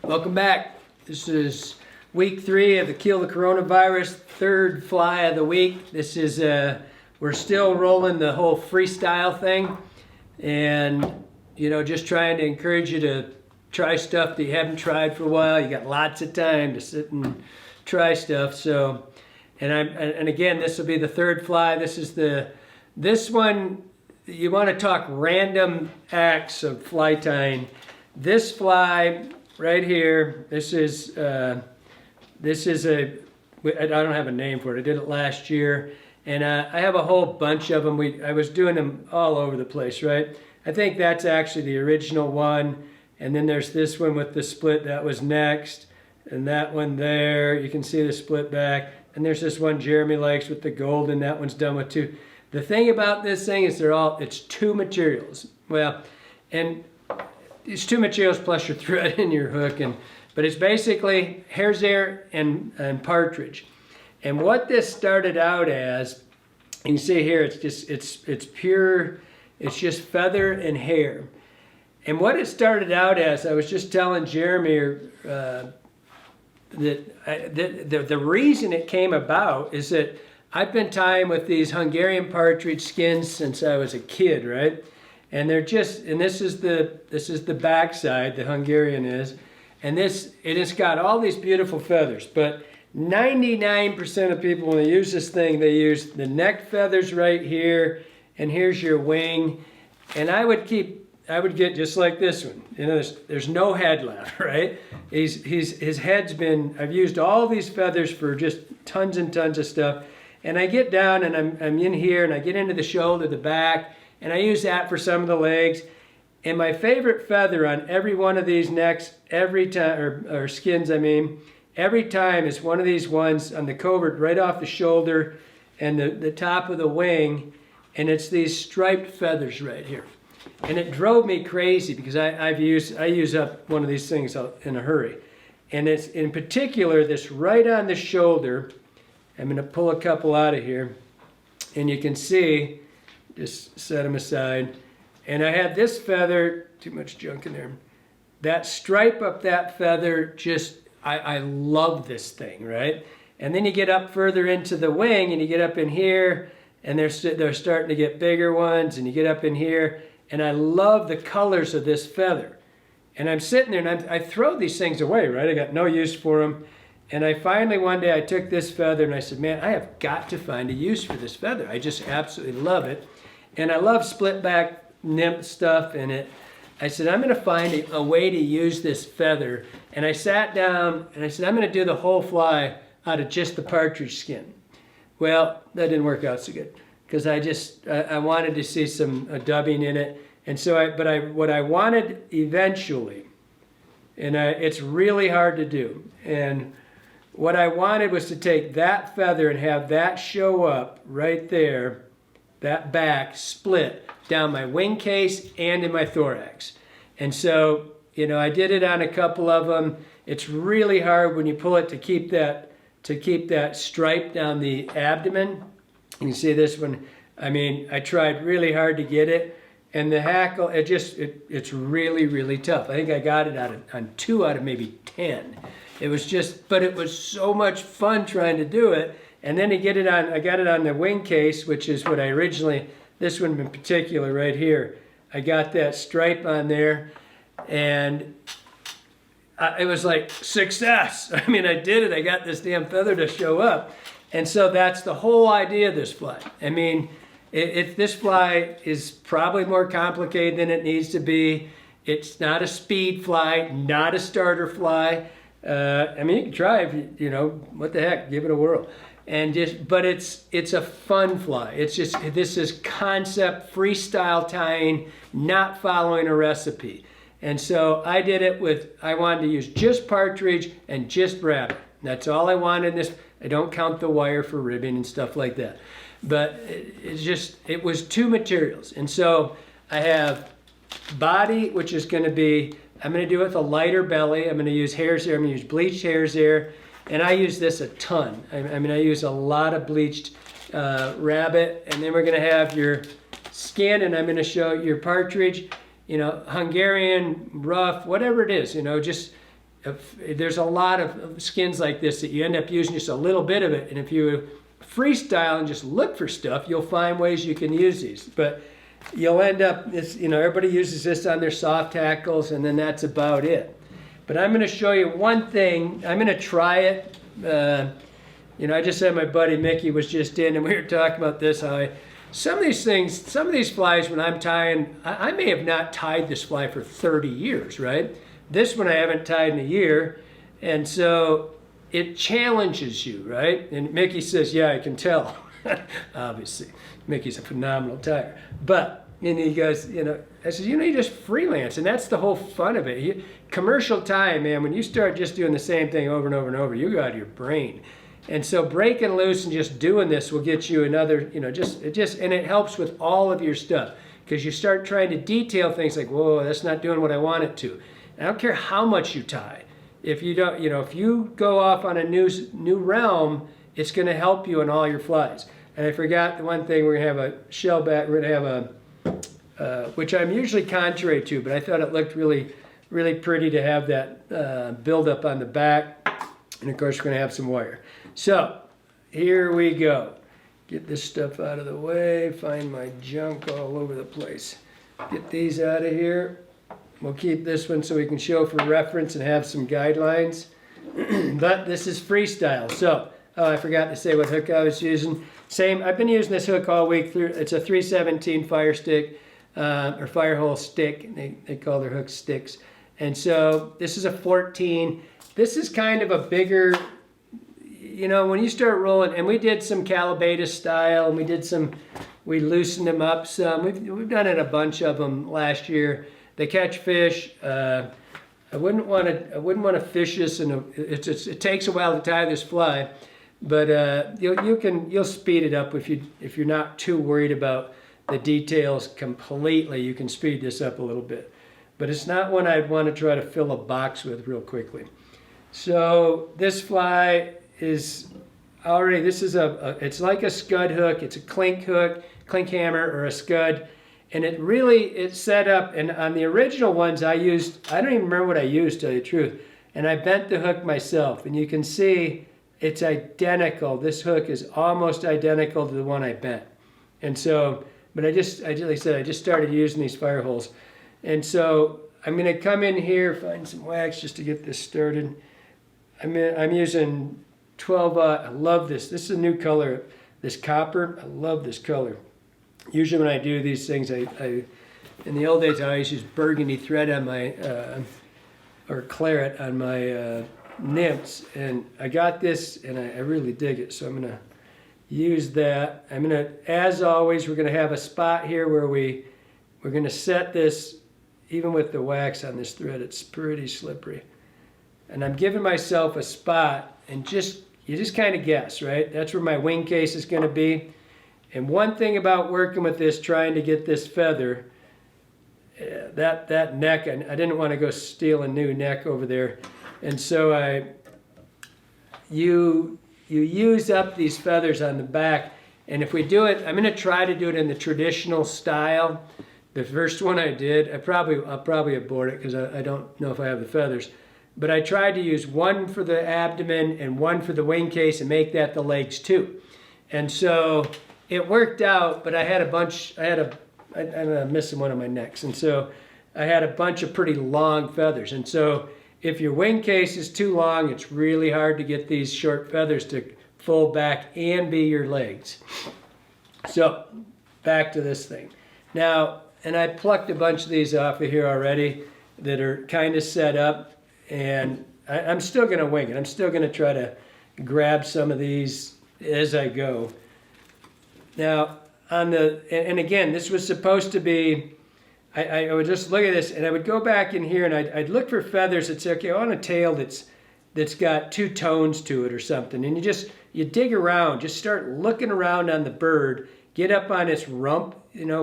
Welcome back. This is week 3 of the Kill the Coronavirus, third fly of the week. This is, we're still rolling the whole freestyle thing and, you know, just trying to encourage you to try stuff that you haven't tried for a while. You got lots of time to sit and try stuff. So, and again, this will be the third fly. This one, you want to talk random acts of fly tying. This fly right here, this is a, I don't have a name for it. I did it last year, and I have a whole bunch of them. I was doing them all over the place, right? I think that's actually the original one, and then there's this one with the split that was next, and that one there, you can see the split back, and there's this one Jeremy likes with the golden, that one's done with 2. The thing about this thing is it's 2 materials. Well, and it's 2 materials plus your thread and your hook, but it's basically Hare and Partridge. And what this started out as, you can see here, it's pure, it's just feather and hair. And what it started out as, I was just telling Jeremy that the reason it came about is that I've been tying with these Hungarian partridge skins since I was a kid, right? And they're just, and this is the back side, the Hungarian is, and it's got all these beautiful feathers, but 99% of people, when they use this thing, they use the neck feathers right here, and here's your wing, and I would get just like this one. You know, there's no head left, right? His head's been, I've used all these feathers for just tons and tons of stuff, and I get down and I'm in here, and I get into the shoulder, the back, and I use that for some of the legs. And my favorite feather on every one of these necks, every time, or skins, I mean, every time is one of these ones on the covert right off the shoulder and the top of the wing, and it's these striped feathers right here. And it drove me crazy because I use up one of these things in a hurry. And it's in particular this right on the shoulder. I'm going to pull a couple out of here, and you can see, just set them aside. And I had this feather, too much junk in there. That stripe up that feather, just, I love this thing, right? And then you get up further into the wing, and you get up in here, and they're starting to get bigger ones, and you get up in here, and I love the colors of this feather. And I'm sitting there, and I throw these things away, right? I got no use for them. And I finally, one day, I took this feather, and I said, man, I have got to find a use for this feather. I just absolutely love it. And I love split back nymph stuff in it. I said, I'm going to find a way to use this feather. And I sat down and I said, I'm going to do the whole fly out of just the partridge skin. Well, that didn't work out so good because I wanted to see some dubbing in it. And so what I wanted eventually, and it's really hard to do. And what I wanted was to take that feather and have that show up right there, that back split down my wing case and in my thorax. And so, you know, I did it on a couple of them. It's really hard when you pull it to keep that stripe down the abdomen. You can see this one. I mean, I tried really hard to get it, and the hackle, it's really, really tough. I think I got it on 2 out of maybe 10. It was just, but it was so much fun trying to do it. And then I got it on the wing case, which is what I originally, this one in particular right here. I got that stripe on there, and it was like success. I mean, I did it. I got this damn feather to show up. And so that's the whole idea of this fly. I mean, this fly is probably more complicated than it needs to be. It's not a speed fly, not a starter fly. I mean, you can try if you know, what the heck, give it a whirl. But it's a fun fly. This is concept freestyle tying, not following a recipe. And so I did it I wanted to use just partridge and just rabbit. That's all I wanted in this. I don't count the wire for ribbing and stuff like that. But it was 2 materials. And so I have body, which is going to be, I'm going to do it with a lighter belly. I'm going to use hare's hair. I'm going to use bleached hare's hair. And I use this a ton. I mean, I use a lot of bleached rabbit. And then we're going to have your skin, and I'm going to show your partridge, you know, Hungarian, rough, whatever it is, you know, just there's a lot of skins like this that you end up using just a little bit of it, and if you freestyle and just look for stuff, you'll find ways you can use these. But you'll end up, everybody uses this on their soft tackles, and then that's about it. But I'm going to show you one thing. I'm going to try it. I just had my buddy Mickey was just in, and we were talking about this. Some of these flies, when I'm tying, I may have not tied this fly for 30 years, right? This one I haven't tied in a year, and so it challenges you, right? And Mickey says, yeah, I can tell. Obviously, Mickey's a phenomenal tyer. But, and he goes, I said, you just freelance, and that's the whole fun of it. Commercial tying, man, when you start just doing the same thing over and over and over, you go out of your brain. And so breaking loose and just doing this will get you another, and it helps with all of your stuff, because you start trying to detail things like, whoa, that's not doing what I want it to. I don't care how much you tie. If you don't, if you go off on a new realm, it's going to help you in all your flies. And I forgot the one thing, we're going to have a shell back, we're going to have which I'm usually contrary to, but I thought it looked really, really pretty to have that build up on the back. And of course, we're going to have some wire. So here we go. Get this stuff out of the way, find my junk all over the place. Get these out of here. We'll keep this one so we can show for reference and have some guidelines. But this is freestyle. So, I forgot to say what hook I was using. Same, I've been using this hook all week through. It's a 317 fire stick, or fire hole stick. They call their hooks sticks. And so this is a 14. This is kind of a bigger, when you start rolling, and we did some Calabata style, and we loosened them up some. We've done it a bunch of them last year. They catch fish. I wouldn't want to fish this, and it takes a while to tie this fly, but you'll speed it up if you're not too worried about the details completely. You can speed this up a little bit, but it's not one I'd want to try to fill a box with real quickly. So this fly is already. It's like a scud hook. It's a clink hook, clink hammer, or a scud. And it's set up, and on the original ones I don't even remember what I used, to tell you the truth. And I bent the hook myself, and you can see it's identical. This hook is almost identical to the one I bent. And so, but like I said, I just started using these fire holes. And so I'm gonna come in here, find some wax just to get this started. I'm using 12, I love this. This is a new color, this copper. I love this color. Usually when I do these things, in the old days I always used burgundy thread on my, or claret on my nymphs, and I got this and I really dig it, so I'm going to use that. As always, we're going to have a spot here where we're going to set this, even with the wax on this thread, it's pretty slippery. And I'm giving myself a spot, and you just kind of guess, right? That's where my wing case is going to be. And one thing about working with this, trying to get this feather, that neck, I didn't want to go steal a new neck over there. And so you use up these feathers on the back. And if we do it, I'm going to try to do it in the traditional style. The first one I did, I'll probably abort it because I don't know if I have the feathers. But I tried to use one for the abdomen and one for the wing case and make that the legs too. And so it worked out, but I had a bunch, I'm missing one of my necks. And so I had a bunch of pretty long feathers. And so if your wing case is too long, it's really hard to get these short feathers to fold back and be your legs. So back to this thing. Now, and I plucked a bunch of these off of here already that are kind of set up. And I'm still going to wing it. I'm still going to try to grab some of these as I go. Now, and again, this was supposed to be, I would just look at this, and I would go back in here, and I'd look for feathers that say, okay, I want a tail that's got two tones to it or something. And you dig around, just start looking around on the bird, get up on its rump,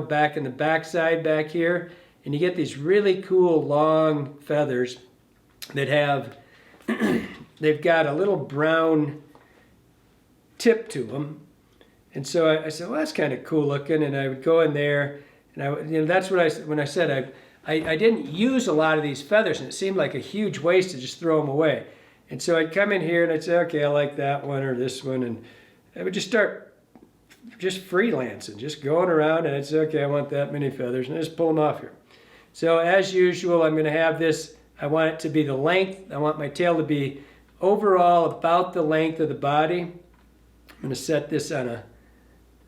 back in the backside back here, and you get these really cool long feathers that have, they've got a little brown tip to them. And so I said, well, that's kind of cool looking. And I would go in there, and that's what when I said I didn't use a lot of these feathers, and it seemed like a huge waste to just throw them away. And so I'd come in here and I'd say, okay, I like that one or this one, and I would just start just freelancing, just going around, and I'd say, okay, I want that many feathers, and I just pull them off here. So as usual, I'm going to have this, I want it to be the length, I want my tail to be overall about the length of the body. I'm going to set this on a,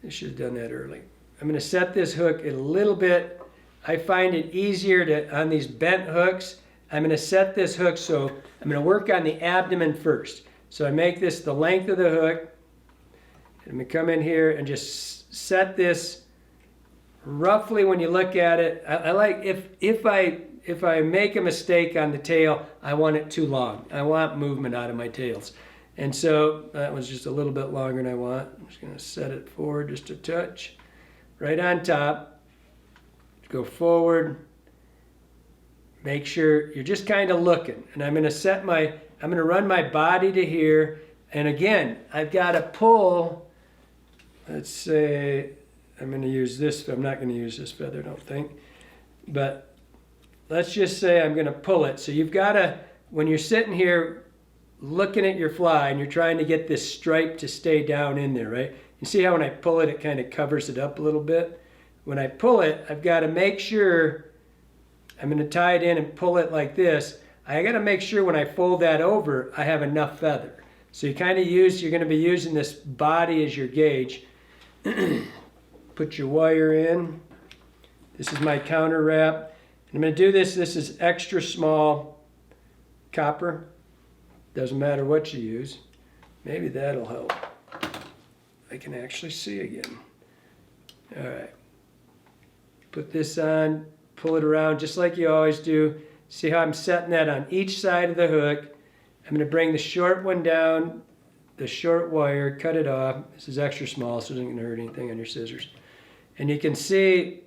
I should have done that early. I'm going to set this hook a little bit. I find it easier to, on these bent hooks, I'm going to set this hook so I'm going to work on the abdomen first. So I make this the length of the hook. I'm going to come in here and just set this roughly when you look at it. I like, if I make a mistake on the tail, I want it too long. I want movement out of my tails. And so that was just a little bit longer than I want. I'm just going to set it forward just a touch. Right on top. Go forward. Make sure you're just kind of looking. And I'm going to set my, I'm going to run my body to here. And again, I've got to pull, let's say, I'm going to use this. I'm not going to use this feather, I don't think. But let's just say I'm going to pull it. So you've got to, when you're sitting here looking at your fly and you're trying to get this stripe to stay down in there, right? You see how when I pull it, it kind of covers it up a little bit? When I pull it, I've got to make sure, I'm going to tie it in and pull it like this. I got to make sure when I fold that over, I have enough feather. So you kind of use, you're going to be using this body as your gauge. Put your wire in. This is my counter wrap. I'm going to do this. This is extra small copper. Doesn't matter what you use. Maybe that'll help. I can actually see again. All right. Put this on, pull it around just like you always do. See how I'm setting that on each side of the hook. I'm going to bring the short one down, the short wire, cut it off. This is extra small, so it isn't going to hurt anything on your scissors. And you can see,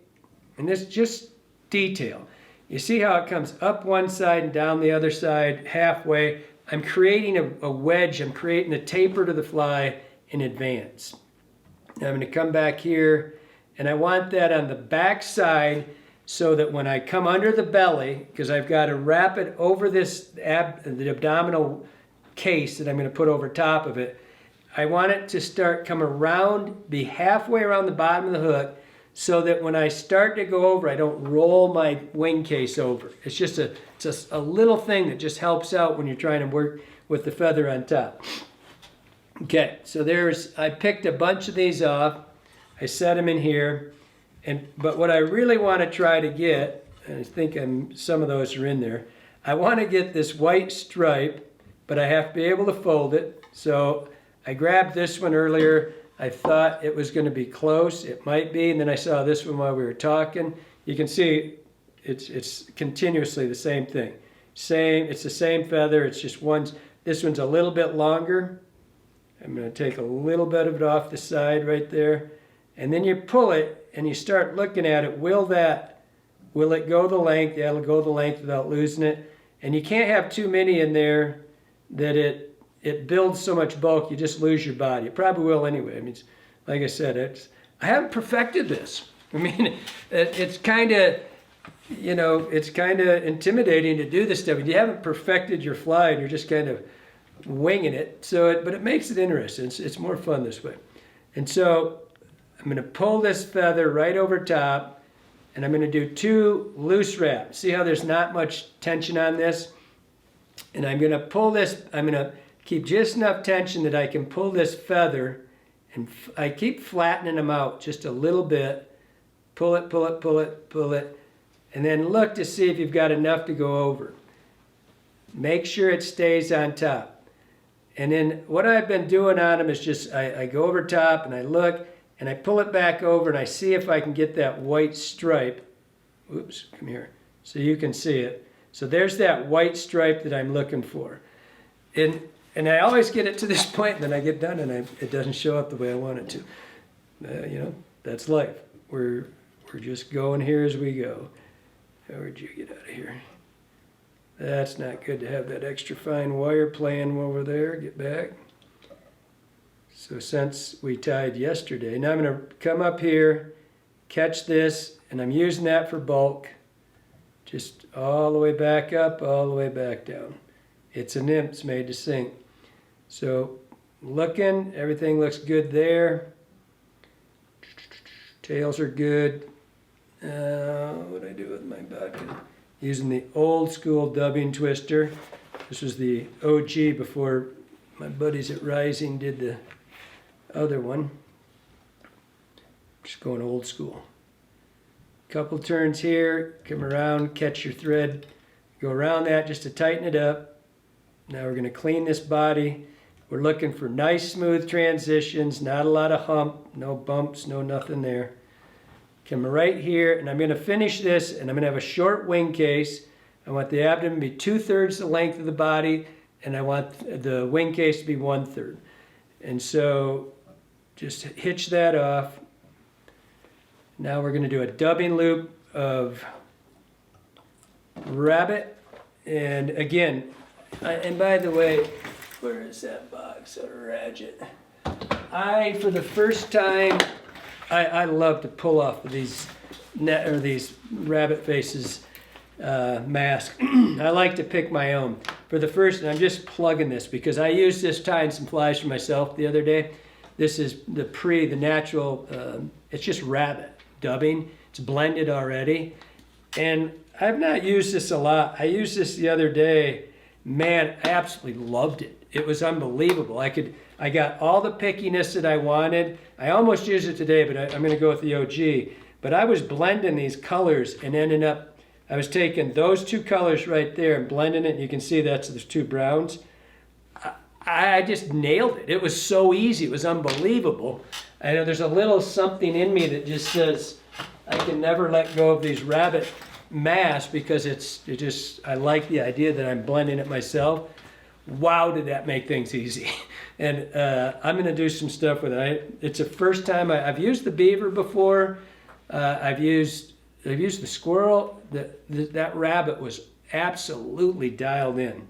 and this just detail. You see how it comes up one side and down the other side halfway. I'm creating a wedge. I'm creating a taper to the fly in advance. Now I'm going to come back here. And I want that on the back side so that when I come under the belly, because I've got to wrap it over this the abdominal case that I'm going to put over top of it, I want it to come around, be halfway around the bottom of the hook so that when I start to go over, I don't roll my wing case over. It's just a little thing that just helps out when you're trying to work with the feather on top. Okay, so I picked a bunch of these off. I set them in here, but what I really want to try to get, and I think some of those are in there, I want to get this white stripe, but I have to be able to fold it. So I grabbed this one earlier. I thought it was going to be close. It might be, and then I saw this one while we were talking. You can see it's continuously the same thing. It's the same feather. It's just this one's a little bit longer. I'm going to take a little bit of it off the side right there. And then you pull it and you start looking at it. Will it go the length? Yeah, it'll go the length without losing it. And you can't have too many in there that it builds so much bulk you just lose your body. It probably will anyway. I mean, like I said, I haven't perfected this. I mean, it's kind of, it's kind of intimidating to do this stuff. You haven't perfected your fly and you're just kind of winging it. But it makes it interesting. It's more fun this way. And so I'm going to pull this feather right over top, and I'm going to do 2 loose wraps. See how there's not much tension on this? And I'm going to pull this, I'm going to keep just enough tension that I can pull this feather, and I keep flattening them out just a little bit. Pull it, pull it, pull it, pull it, and then look to see if you've got enough to go over. Make sure it stays on top. And then what I've been doing on them is just, I go over top and I look, and I pull it back over and I see if I can get that white stripe. Oops, come here. So you can see it. So there's that white stripe that I'm looking for. And I always get it to this point and then I get done and it doesn't show up the way I want it to. That's life. We're just going here as we go. Where'd you get out of here? That's not good to have that extra fine wire playing over there. Get back. So since we tied yesterday, now I'm going to come up here, catch this, and I'm using that for bulk. Just all the way back up, all the way back down. It's a nymph, it's made to sing. So looking, everything looks good there. Tails are good. What do I do with my bucket? Using the old school dubbing twister. This was the OG before my buddies at Rising did the other one. Just going old school. Couple turns here, come around, catch your thread, go around that just to tighten it up. Now we're going to clean this body. We're looking for nice smooth transitions, not a lot of hump, no bumps, no nothing there. Come right here, and I'm going to finish this, and I'm going to have a short wing case. I want the abdomen to be 2/3 the length of the body, and I want the wing case to be 1/3. And so just hitch that off. Now we're going to do a dubbing loop of rabbit. And again, and by the way, where is that box of Ratchet? For the first time, I love to pull off these these rabbit faces mask. I like to pick my own. For the first, and I'm just plugging this because I used this tying some flies for myself the other day. This is the natural, it's just rabbit dubbing. It's blended already. And I've not used this a lot. I used this the other day. Man, I absolutely loved it. It was unbelievable. I got all the pickiness that I wanted. I almost used it today, but I'm gonna go with the OG. But I was blending these colors and ended up, I was taking those two colors right there and blending it. And you can see there's two browns. I just nailed it. It was so easy. It was unbelievable. I know there's a little something in me that just says I can never let go of these rabbit masks because I like the idea that I'm blending it myself. Wow, did that make things easy. And I'm going to do some stuff with it. It's the first time I've used the beaver before. I've used the squirrel. That rabbit was absolutely dialed in.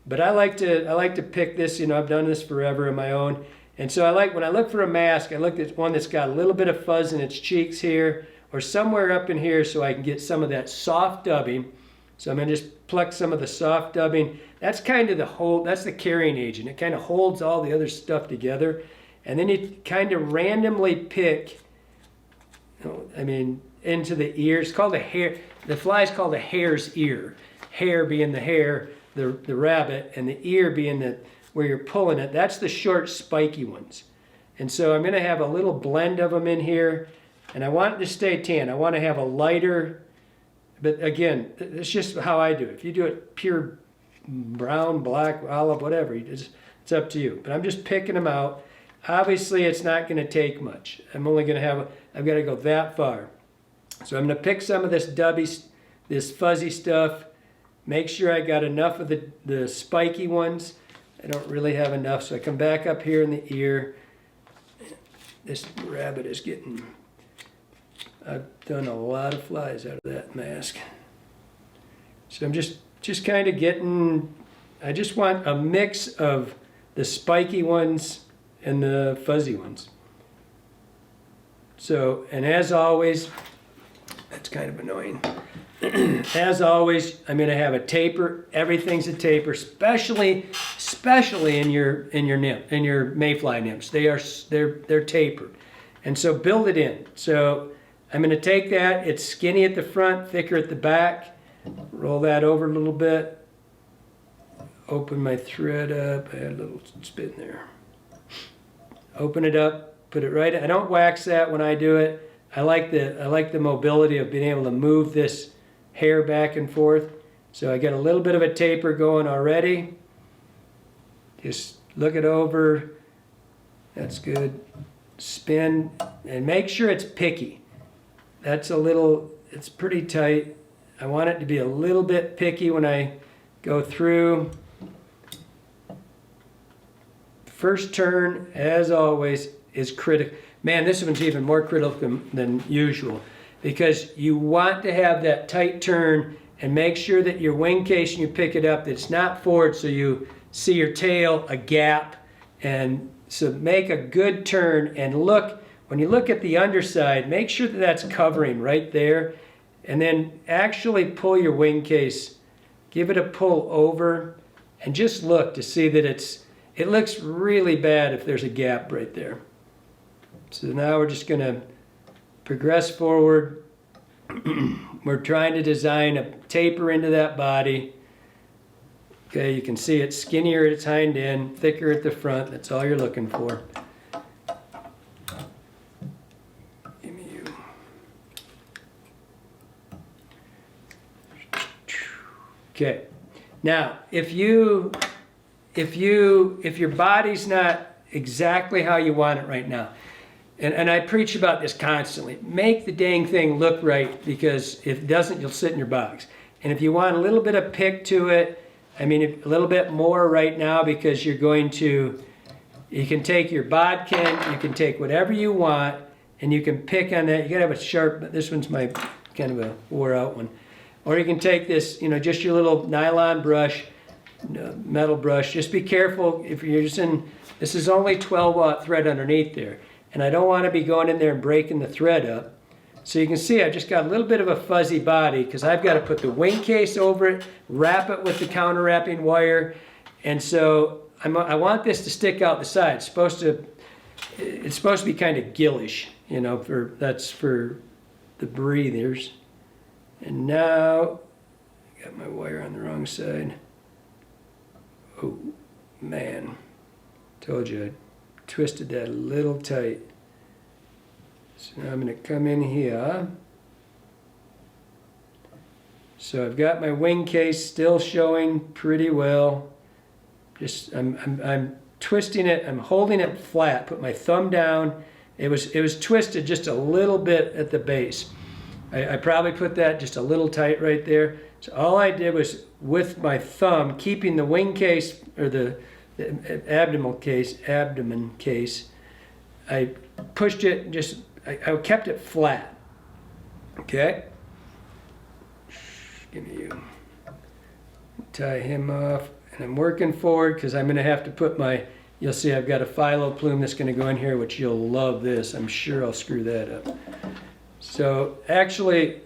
But I like to pick this. You know, I've done this forever on my own. And so when I look for a mask, I look at one that's got a little bit of fuzz in its cheeks here or somewhere up in here so I can get some of that soft dubbing. So I'm going to just pluck some of the soft dubbing. That's kind of that's the carrying agent. It kind of holds all the other stuff together. And then you kind of randomly pick, into the ear. It's called a hare. The fly is called a hare's ear. Hare being the hare, the rabbit, and the ear being where you're pulling it. That's the short, spiky ones. And so I'm going to have a little blend of them in here. And I want it to stay tan. I want to have a lighter, but again, it's just how I do it. If you do it pure brown, black, olive, whatever, it's up to you. But I'm just picking them out. Obviously, it's not going to take much. I'm only going to I've got to go that far. So I'm going to pick some of this this fuzzy stuff. Make sure I got enough of the spiky ones. I don't really have enough, so I come back up here in the ear. This rabbit is getting... I've done a lot of flies out of that mask. So I'm just kind of getting... I just want a mix of the spiky ones and the fuzzy ones. So, and as always, that's kind of annoying. As always, I'm going to have a taper. Everything's a taper, especially in your nymph, in your Mayfly nymphs. They're tapered, and so build it in. So I'm going to take that. It's skinny at the front, thicker at the back. Roll that over a little bit. Open my thread up. I had a little spin there. Open it up. Put it right. I don't wax that when I do it. I like the mobility of being able to move this hair back and forth. So I got a little bit of a taper going already. Just look it over. That's good. Spin and make sure it's picky. It's pretty tight. I want it to be a little bit picky when I go through. First turn, as always, is critical. Man, this one's even more critical than usual because you want to have that tight turn and make sure that your wing case, when you pick it up, that it's not forward so you see your tail, a gap. And so make a good turn and look, when you look at the underside, make sure that that's covering right there. and then actually pull your wing case, give it a pull over, and just look to see that it looks really bad if there's a gap right there. So now we're just going to progress forward. We're trying to design a taper into that body. Okay, you can see it's skinnier at its hind end, thicker at the front. That's all you're looking for. Give me you. Okay. Now, if your body's not exactly how you want it right now, and I preach about this constantly, make the dang thing look right, because if it doesn't, you'll sit in your box. And if you want a little bit of pick to it, I mean, a little bit more right now, because you can take your bodkin, you can take whatever you want, and you can pick on that. You gotta have a sharp, this one's my kind of a wore out one. Or you can take this, just your little nylon brush, metal brush. Just be careful if you're using, this is only 12-aught thread underneath there. And I don't want to be going in there and breaking the thread up. So you can see I just got a little bit of a fuzzy body, because I've got to put the wing case over it, wrap it with the counter wrapping wire. And so I want this to stick out the side. It's supposed to be kind of gillish, that's for the breathers. And now, I got my wire on the wrong side. Oh, man. Told you I twisted that a little tight. So now I'm going to come in here. So I've got my wing case still showing pretty well. Just I'm twisting it. I'm holding it flat. Put my thumb down. It was twisted just a little bit at the base. I probably put that just a little tight right there. So all I did was, with my thumb, keeping the wing case, or the abdomen case, I pushed it, I kept it flat. Okay? Give me you. Tie him off, and I'm working forward, because I'm going to have to put you'll see I've got a phyllo plume that's going to go in here, which you'll love this. I'm sure I'll screw that up. So actually,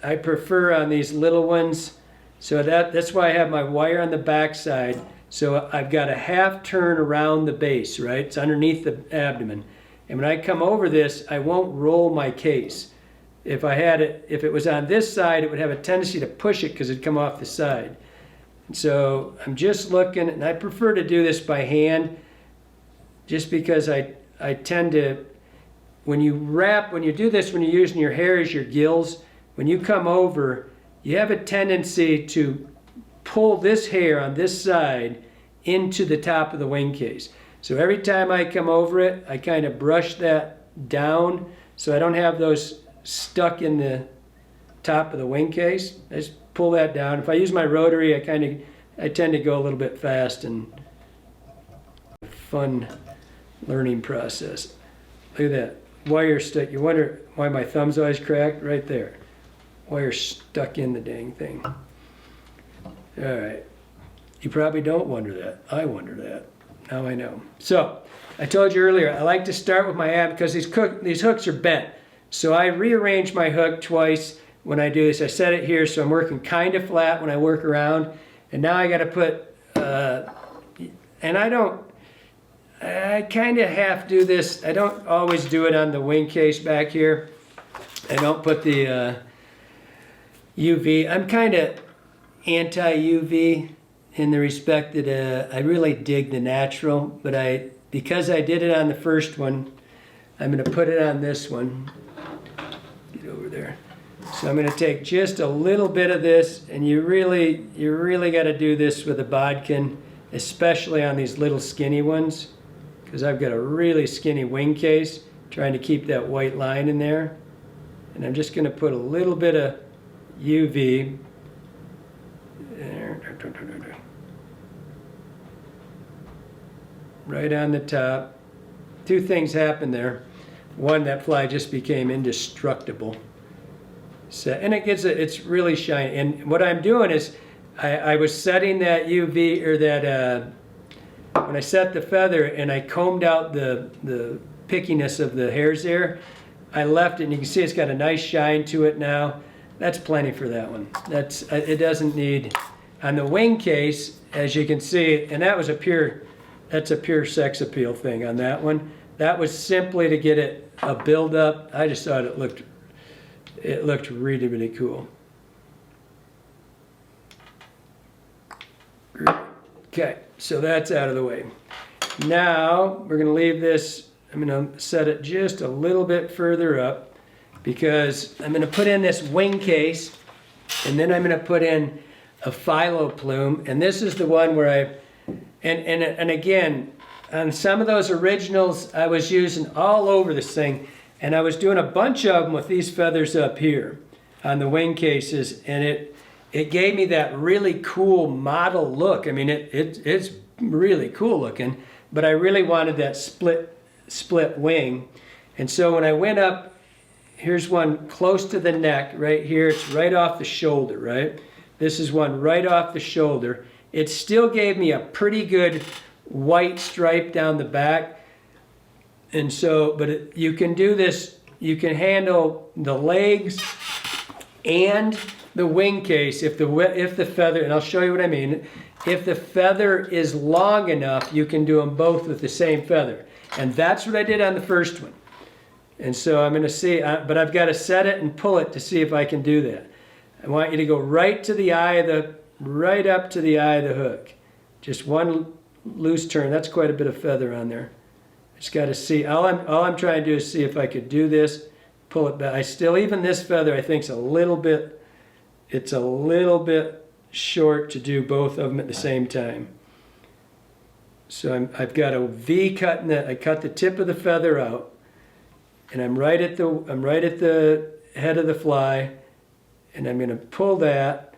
I prefer on these little ones, so that's why I have my wire on the back side. So I've got a half turn around the base, right? It's underneath the abdomen. And when I come over this, I won't roll my case. If it was on this side, it would have a tendency to push it, because it'd come off the side. And so I'm just looking, and I prefer to do this by hand, just because I tend to, when you do this, when you're using your hair as your gills, when you come over, you have a tendency to pull this hair on this side into the top of the wing case. So every time I come over it, I kind of brush that down so I don't have those stuck in the top of the wing case. I just pull that down. If I use my rotary, I tend to go a little bit fast, and fun learning process. Look at that. Wire stuck. You wonder why my thumb's always cracked? Right there. Wire stuck in the dang thing. All right. You probably don't wonder that. I wonder that. Now I know. So, I told you earlier, I like to start with my ab, because these hooks are bent. So I rearrange my hook twice when I do this. I set it here, so I'm working kind of flat when I work around. And now I got to put, and I kind of half do this. I don't always do it on the wing case back here. I don't put the UV. I'm kind of anti-UV in the respect that I really dig the natural, but because I did it on the first one, I'm going to put it on this one. Get over there. So I'm going to take just a little bit of this, and you really got to do this with a bodkin, especially on these little skinny ones, because I've got a really skinny wing case, trying to keep that white line in there. And I'm just going to put a little bit of UV there, right on the top. Two things happened there. One, that fly just became indestructible. So, and it's really shiny. And what I'm doing is, I was setting that UV, or that, when I set the feather and I combed out the pickiness of the hairs there, I left it, and you can see it's got a nice shine to it now. That's plenty for that one. It doesn't need, on the wing case, as you can see, and that's a pure sex appeal thing on that one. That was simply to get it a build up. I just thought it looked really, really cool. Okay, so that's out of the way. Now we're gonna leave this, I'm gonna set it just a little bit further up because I'm gonna put in this wing case and then I'm gonna put in a philo plume, and this is the one where and again, on some of those originals I was using all over this thing, and I was doing a bunch of them with these feathers up here on the wing cases, and it gave me that really cool model look. I mean, it's really cool looking, but I really wanted that split wing. And so when I went up, here's one close to the neck right here. It's right off the shoulder, right? This is one right off the shoulder. It still gave me a pretty good white stripe down the back. And so, but you can do this, you can handle the legs and the wing case if the feather, and I'll show you what I mean. If the feather is long enough, you can do them both with the same feather. And that's what I did on the first one. And so I'm going to see, but I've got to set it and pull it to see if I can do that. I want you to go right up to the eye of the hook. Just one loose turn. That's quite a bit of feather on there. Just got to see. All I'm trying to do is see if I could do this, pull it back. Even this feather I think is a little bit short to do both of them at the same time. So I've got a V cut I cut the tip of the feather out, and I'm right at the head of the fly, and I'm going to pull that,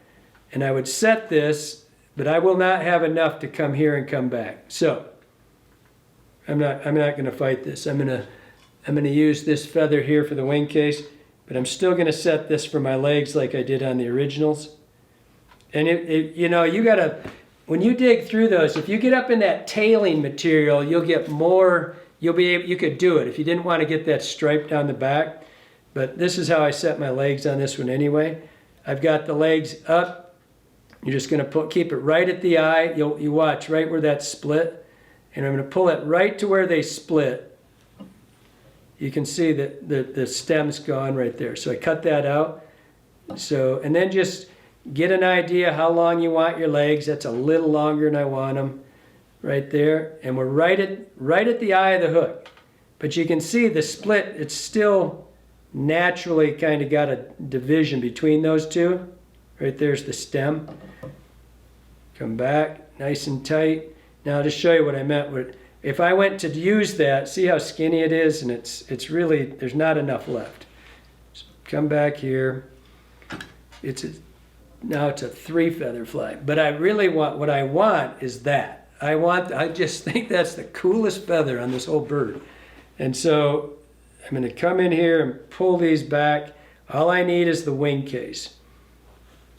and I would set this, but I will not have enough to come here and come back. So I'm not going to fight this. I'm going to use this feather here for the wing case, but I'm still going to set this for my legs like I did on the originals. And you know, you gotta, when you dig through those, if you get up in that tailing material, you'll get more. You could do it if you didn't want to get that stripe down the back. But this is how I set my legs on this one anyway. I've got the legs up. You're just going to keep it right at the eye. You watch right where that split, and I'm going to pull it right to where they split. You can see that the stem's gone right there. So I cut that out. So, and then just get an idea how long you want your legs. That's a little longer than I want them. Right there, and we're right at the eye of the hook. But you can see the split, it's still naturally kind of got a division between those two. Right there's the stem. Come back, nice and tight. Now to show you what I meant with, if I went to use that, see how skinny it is, and it's really, there's not enough left. So come back here. Now it's a 3 feather fly. But I really what I want is that. I just think that's the coolest feather on this whole bird. And so I'm going to come in here and pull these back. All I need is the wing case.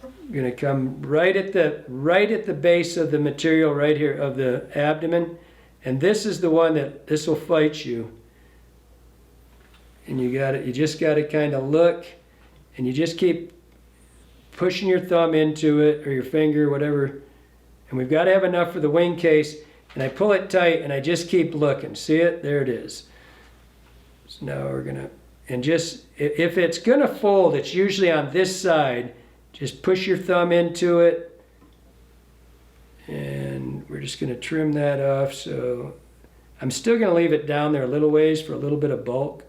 I'm going to come right at the base of the material right here of the abdomen. And this is the one that this will fight you. And you just got to kind of look, and you just keep pushing your thumb into it or your finger, whatever. And we've got to have enough for the wing case, and I pull it tight and I just keep looking. See it? There it is. So now we're gonna, and just, if it's gonna fold, it's usually on this side. Just push your thumb into it, and we're just gonna trim that off. So I'm still gonna leave it down there a little ways for a little bit of bulk.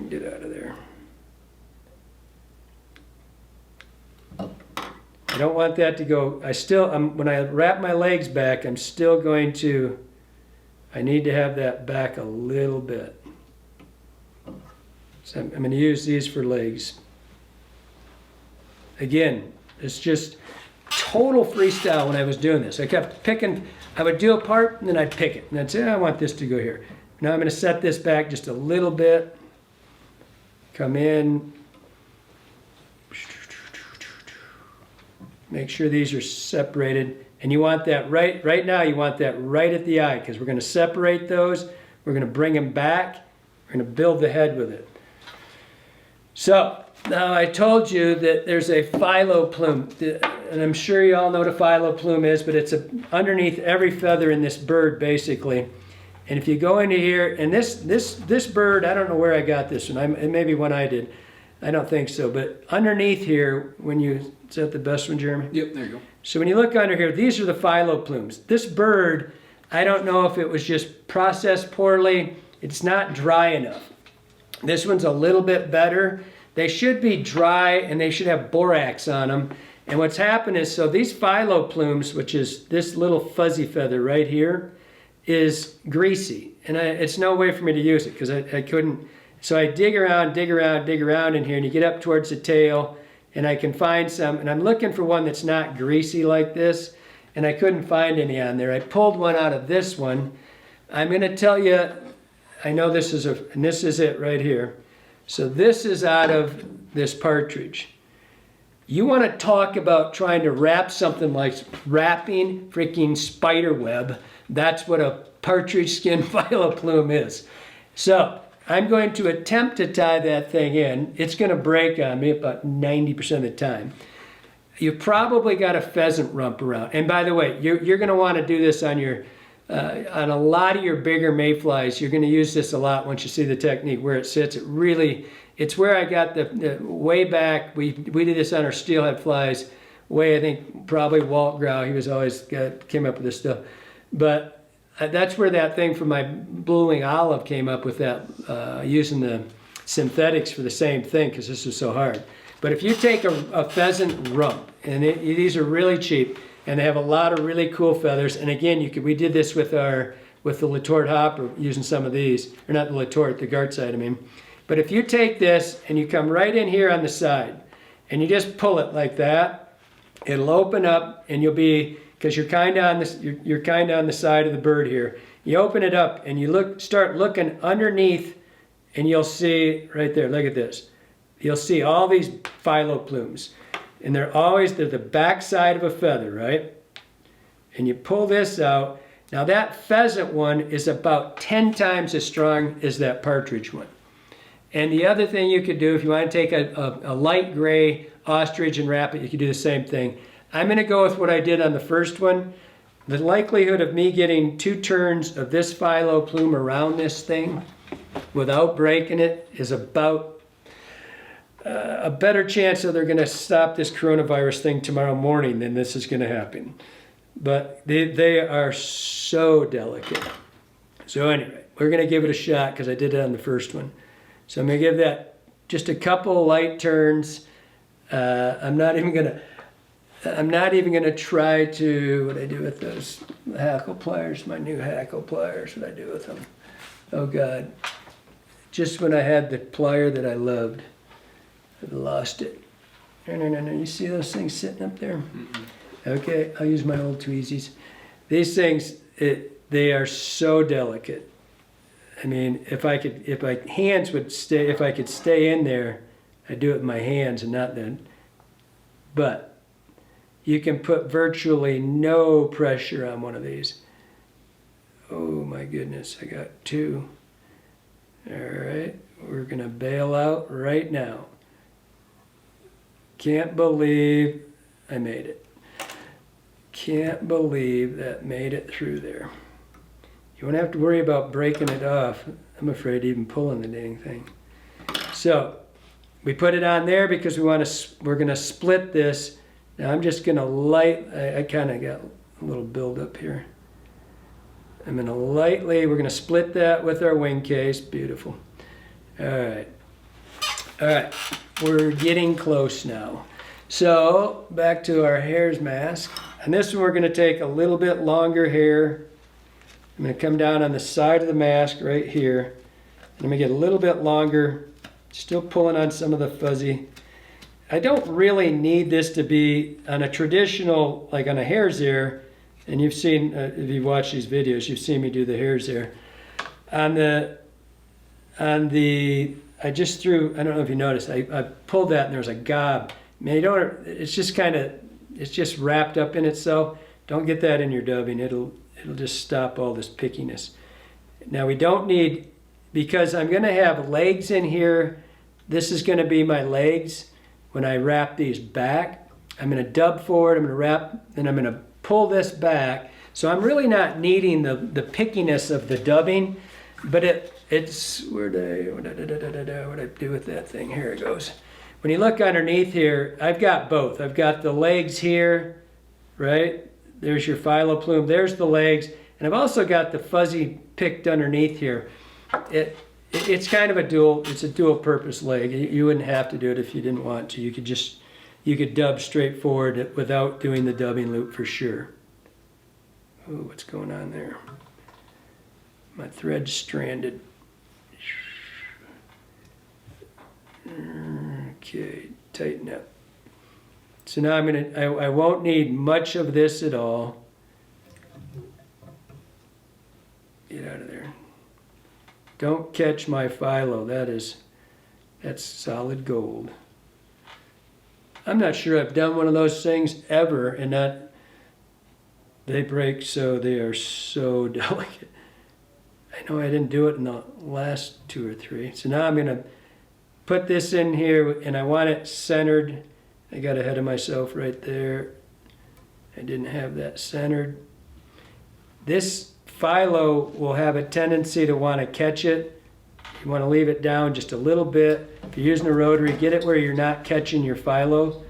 Get out of there. I don't want that to go, when I wrap my legs back, I'm still going to, I need to have that back a little bit. So I'm going to use these for legs. Again, it's just total freestyle when I was doing this. I kept picking, I would do a part and then I'd pick it. And I'd say, I want this to go here. Now I'm going to set this back just a little bit. Come in. Make sure these are separated. And you want that right now, you want that right at the eye, because we're going to separate those. We're going to bring them back. We're going to build the head with it. So Now, I told you that there's a phyllo plume, and I'm sure you all know what a phyllo plume is, but it's underneath every feather in this bird, basically. And if you go into here, and this bird, I don't know where I got this one. It may be one I did. I don't think so. But underneath here, is that the best one, Jeremy? Yep, there you go. So when you look under here, these are the phyllo plumes. This bird, I don't know if it was just processed poorly. It's not dry enough. This one's a little bit better. They should be dry and they should have borax on them. And what's happened is, so these phyllo plumes, which is this little fuzzy feather right here, is greasy. And it's no way for me to use it because I couldn't. So I dig around in here, and you get up towards the tail, and I can find some. And I'm looking for one that's not greasy like this, and I couldn't find any on there. I pulled one out of this one. I'm going to tell you, I know this is and this is it right here. So this is out of this partridge. You want to talk about trying to wrap something like wrapping freaking spider web. That's what a partridge skin phyllo plume is. So I'm going to attempt to tie that thing in. It's going to break on me about 90% of the time. You've probably got a pheasant rump around. And by the way, you're going to want to do this on on a lot of your bigger mayflies. You're going to use this a lot once you see the technique where it sits. It's where I got the way back. We did this on our steelhead flies. I think probably Walt Grau. He was always came up with this stuff. But that's where that thing from my Blue Wing Olive came up with that, using the synthetics for the same thing because this was so hard. But if you take a pheasant rump, and these are really cheap, and they have a lot of really cool feathers. And again, we did this with the Latort hopper using some of these, or not the Latort, the Gartside, I mean. But if you take this and you come right in here on the side, and you just pull it like that, it'll open up, and you'll be, because you're kind of on the side of the bird here. You open it up and you start looking underneath, and you'll see right there. Look at this. You'll see all these phyllo plumes. And they're the back side of a feather, right? And you pull this out. Now that pheasant one is about 10 times as strong as that partridge one. And the other thing you could do, if you want to take a light gray ostrich and wrap it, you could do the same thing. I'm going to go with what I did on the first one. The likelihood of me getting 2 turns of this phyllo plume around this thing without breaking it is about a better chance that they're going to stop this coronavirus thing tomorrow morning than this is going to happen. But they are so delicate. So anyway, we're going to give it a shot because I did it on the first one. So I'm going to give that just a couple light turns. I'm not even going to try to, what I do with those hackle pliers, my new hackle pliers, what I do with them. Oh God. Just when I had the plier that I loved, I've lost it. No. You see those things sitting up there? Mm-mm. Okay, I'll use my old tweezies. These things, they are so delicate. I mean, if I could stay in there, I'd do it with my hands and not then. But you can put virtually no pressure on one of these. Oh my goodness, I got 2. All right, we're gonna bail out right now. Can't believe I made it. Can't believe that made it through there. You won't have to worry about breaking it off. I'm afraid even pulling the dang thing. So we put it on there because we're gonna split this. Now I'm just gonna I kind of got a little build up here. I'm gonna we're gonna split that with our wing case. Beautiful. All right. We're getting close now. So back to our hare's mask. And this one we're gonna take a little bit longer hair. I'm gonna come down on the side of the mask right here. And I'm gonna get a little bit longer, still pulling on some of the fuzzy. I don't really need this to be on a traditional, like on a hare's ear, and you've seen, if you've watched these videos, you've seen me do the hare's ear. I just threw, I don't know if you noticed, I pulled that and there was a gob. Man, it's just wrapped up in itself. Don't get that in your dubbing. It'll just stop all this pickiness. Now we don't need, because I'm gonna have legs in here this is going to be my legs when I wrap these back. I'm going to dub forward, I'm going to wrap, and I'm going to pull this back. So I'm really not needing the pickiness of the dubbing, but it's, what I do with that thing? Here it goes. When you look underneath here, I've got both. I've got the legs here, right? There's your phyllo plume, there's the legs, and I've also got the fuzzy picked underneath here. It's kind of a dual purpose leg. You wouldn't have to do it if you didn't want to. You could dub straight forward without doing the dubbing loop for sure. Oh, what's going on there? My thread's stranded. Okay, tighten up. So now I won't need much of this at all. Get out of there. Don't catch my phyllo. That's solid gold. I'm not sure I've done one of those things ever, and they break so they are so delicate. I know I didn't do it in the last 2 or 3. So now I'm going to put this in here, and I want it centered. I got ahead of myself right there. I didn't have that centered. This phyllo will have a tendency to want to catch it. You want to leave it down just a little bit. If you're using a rotary, get it where you're not catching your phyllo,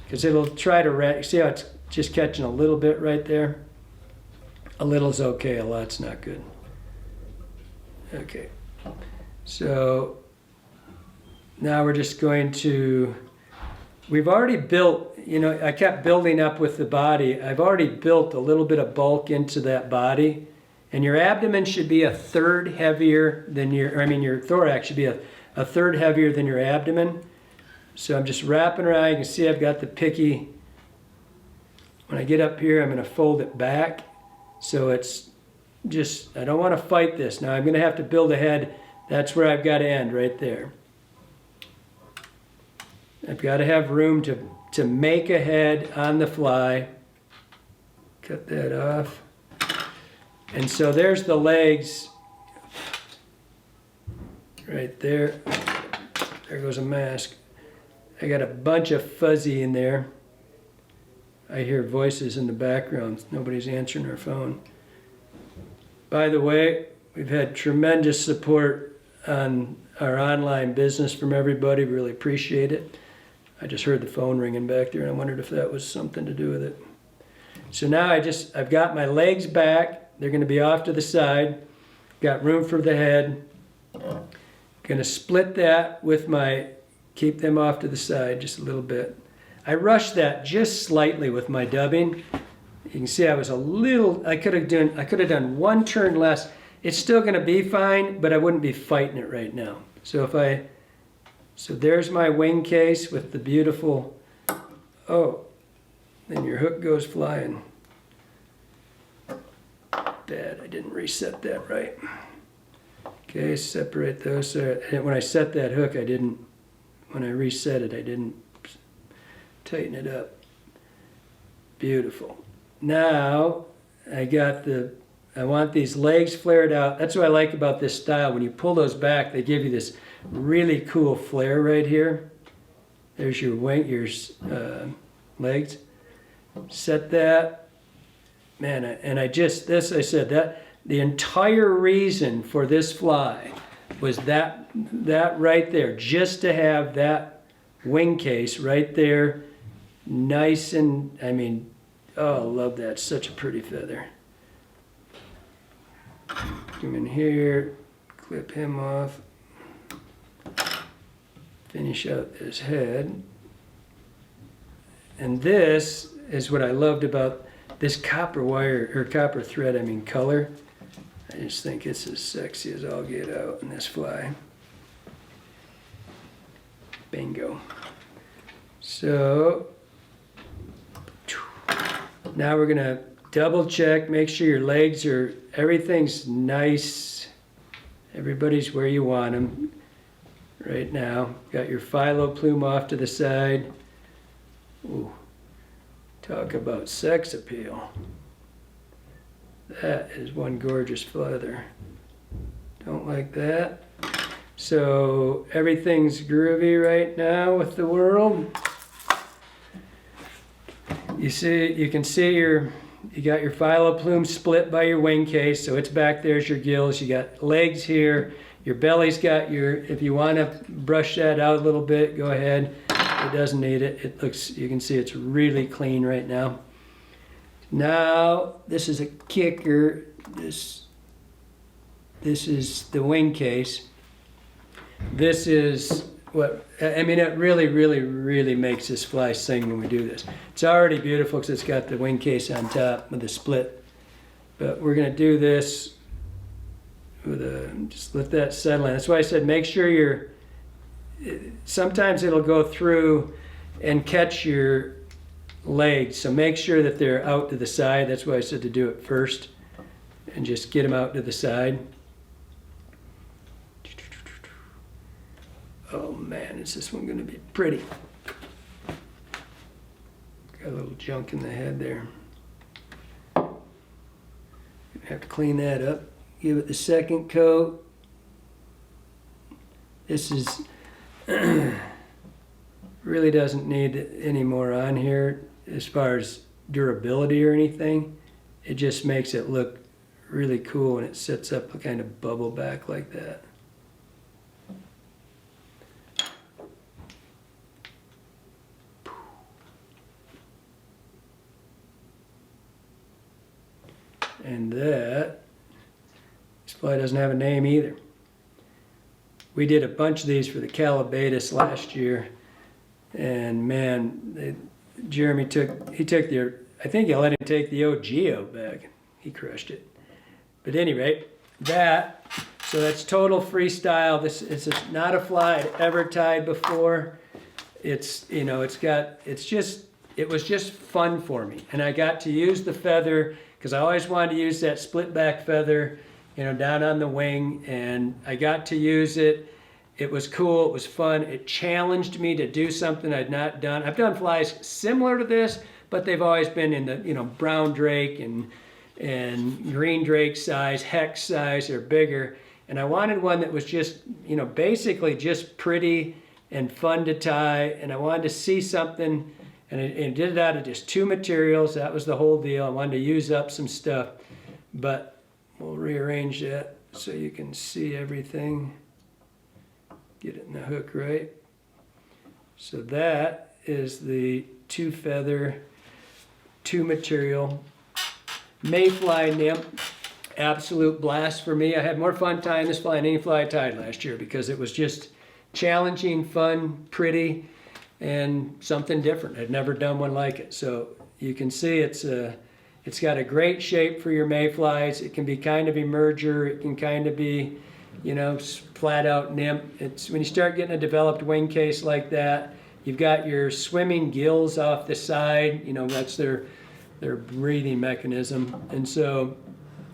because it'll try to, see how it's just catching a little bit right there? A little's okay, a lot's not good. Okay, so now we're just going to, we've already built, I kept building up with the body. I've already built a little bit of bulk into that body, and your abdomen should be a third heavier than your thorax should be a third heavier than your abdomen. So I'm just wrapping around. You can see I've got the picky. When I get up here, I'm going to fold it back. So it's just, I don't want to fight this. Now I'm going to have to build a head. That's where I've got to end, right there. I've got to have room to make a head on the fly. Cut that off. And so there's the legs right there. There goes a mask. I got a bunch of fuzzy in there. I hear voices in the background. Nobody's answering their phone. By the way, we've had tremendous support on our online business from everybody. Really appreciate it. I just heard the phone ringing back there, and I wondered if that was something to do with it. So now I've got my legs back. They're going to be off to the side. Got room for the head. Going to split that with keep them off to the side just a little bit. I rushed that just slightly with my dubbing. You can see I was I could have done one turn less. It's still going to be fine, but I wouldn't be fighting it right now. So there's my wing case with the beautiful, then your hook goes flying. Bad, I didn't reset that right. Okay, separate those. When I set that hook, when I reset it, I didn't tighten it up. Beautiful. Now, I want these legs flared out. That's what I like about this style. When you pull those back, they give you this really cool flare right here. There's your legs. Set that. Man, I said that the entire reason for this fly was that right there, just to have that wing case right there, nice and, I love that, such a pretty feather. Come in here, clip him off, finish out this head. And this is what I loved about this copper wire, or copper thread, color. I just think it's as sexy as all get out in this fly. Bingo. So, now we're gonna double check, make sure your legs everything's nice. Everybody's where you want them right now. Got your phyllo plume off to the side. Ooh. Talk about sex appeal. That is one gorgeous feather. Don't like that. So everything's groovy right now with the world. You can see you got your phyllo plume split by your wing case, so it's back there's your gills. You got legs here. Your belly's got if you want to brush that out a little bit, go ahead. It doesn't need it. It looks, you can see it's really clean right now. Now, this is a kicker. This is the wing case. This is what, I mean, it really, really, really makes this fly sing when we do this. It's already beautiful because it's got the wing case on top with the split. But we're going to do this with just let that settle in. That's why I said make sure sometimes it'll go through and catch your legs. So make sure that they're out to the side. That's why I said to do it first. And just get them out to the side. Oh man, is this one going to be pretty? Got a little junk in the head there. Have to clean that up. Give it the second coat. This is really doesn't need any more on here as far as durability or anything. It just makes it look really cool and it sets up a kind of bubble back like that. And this fly doesn't have a name either. We did a bunch of these for the Callibatus last year, and man, Jeremy took the, I think I let him take the OGO back. He crushed it. But at any rate, so that's total freestyle. This is not a fly I'd ever tied before. It was just fun for me, and I got to use the feather because I always wanted to use that split back feather, down on the wing, and I got to use it. It was cool, it was fun. It challenged me to do something I'd not done. I've done flies similar to this, but they've always been in the, brown drake and green drake size, hex size, or bigger. And I wanted one that was just, basically just pretty and fun to tie, and I wanted to see something, and it did it out of just 2 materials. That was the whole deal. I wanted to use up some stuff, but we'll rearrange that so you can see everything. Get it in the hook right. So that is the 2 feather, 2 material Mayfly Nymph. Absolute blast for me. I had more fun tying this fly than any fly I tied last year because it was just challenging, fun, pretty, and something different. I'd never done one like it. So you can see it's got a great shape for your mayflies. It can be kind of emerger. It can kind of be, flat out nymph. It's when you start getting a developed wing case like that, you've got your swimming gills off the side. That's their breathing mechanism. And so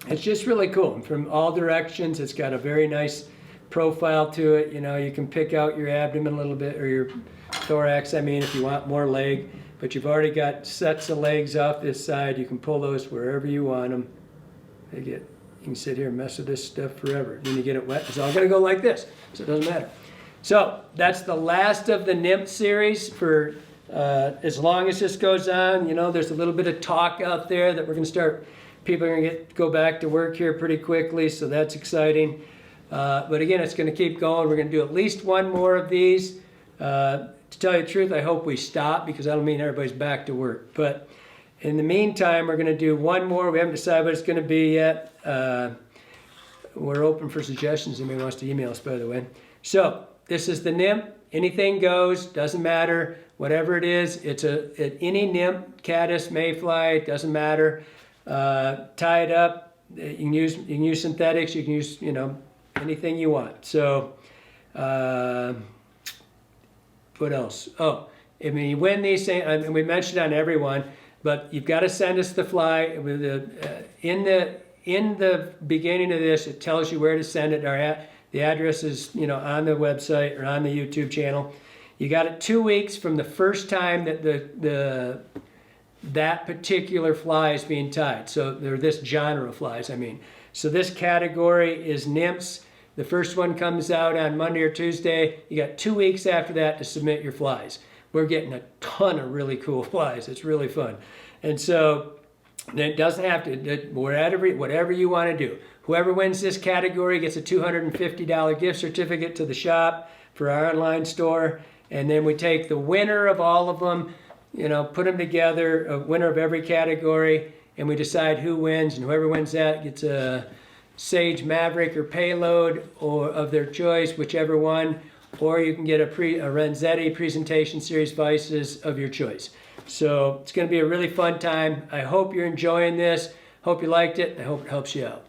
it's just really cool. From all directions, it's got a very nice profile to it. You can pick out your abdomen a little bit, or your thorax, if you want more leg. But you've already got sets of legs off this side. You can pull those wherever you want them. You can sit here and mess with this stuff forever. Then you get it wet, it's all going to go like this, so it doesn't matter. So that's the last of the Nymph series for as long as this goes on. There's a little bit of talk out there that we're going to start, people are going to go back to work here pretty quickly, so that's exciting. But again, it's going to keep going. We're going to do at least one more of these. To tell you the truth, I hope we stop because that'll mean everybody's back to work. But in the meantime, we're going to do one more. We haven't decided what it's going to be yet. We're open for suggestions. Anybody wants to email us, by the way. So this is the Nymph. Anything goes, doesn't matter. Whatever it is, it's any Nymph, caddis, mayfly, doesn't matter. Tie it up. You can use synthetics. You can use anything you want. So. What else? Oh, you win these things, and we mentioned on everyone, but you've got to send us the fly. With in the beginning of this, it tells you where to send it. The address is on the website or on the YouTube channel. You got it 2 weeks from the first time that that particular fly is being tied. So they're this genre of flies. So this category is nymphs The first one comes out on Monday or Tuesday. You got 2 weeks after that to submit your flies. We're getting a ton of really cool flies. It's really fun. And so it doesn't have to, whatever you want to do. Whoever wins this category gets a $250 gift certificate to the shop for our online store. And then we take the winner of all of them, you know, put them together, a winner of every category, and we decide who wins. And whoever wins that gets a Sage Maverick or Payload or of their choice, whichever one. Or you can get a Renzetti Presentation Series Vises of your choice. So it's going to be a really fun time. I hope you're enjoying this. Hope you liked it. I hope it helps you out.